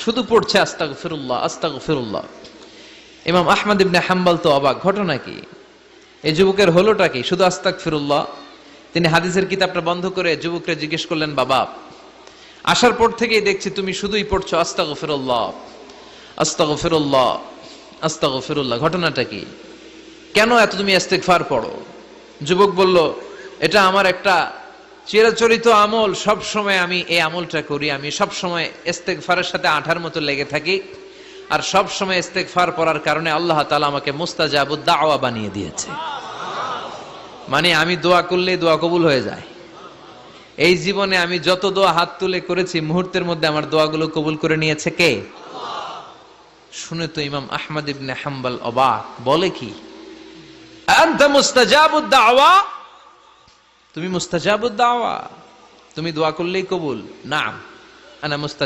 শুধু পড়ছে আস্তাগফিরুল্লাহ আস্তাগফিরুল্লাহ। ইমাম আহমদ ইবনে হাম্বল তো অবাক, ঘটনা কি, এই যুবকের হলোটা কি, শুধু আস্তাগফিরুল্লাহ। তিনি হাদিসের কিতাবটা বন্ধ করে যুবককে জিজ্ঞেস করলেন, বাবা আসার পর থেকেই দেখছি তুমি শুধুই পড়ছো আস্তাগফিরুল্লাহ আস্তাগফিরুল্লাহ আস্তাগফিরুল্লাহ, ঘটনাটা কি, কেন এত তুমি ইস্তেগফার পড়ো? যুবক বলল, এটা আমার একটা চিরাচরিত আমল, সব সময় আমি এই আমলটা করি, আমি সব সময় ইস্তেগফারের সাথে আঠার মতো লেগে থাকি, আর সব সময় ইস্তেগফার পড়ার কারণে আল্লাহ তাআলা আমাকে মুস্তাজাবুদ দাওয়া বানিয়ে দিয়েছে। মানে আমি দোয়া করলে দোয়া কবুল হয়ে যায়। এই জীবনে আমি যত দোয়া হাত তুলে করেছি, মুহূর্তের মধ্যে আমার দোয়াগুলো কবুল করে নিয়েছে কে? শুনে তো ইমাম আহমদ ইবনে হাম্বল অবাক, বলে কি, আনতা মুস্তাজাবুদ দাওয়া, তুমি মুস্তাজাবুদ দাওয়া, তুমি দোয়া করলেই কবুল? নাম আনা মুস্তাজাব।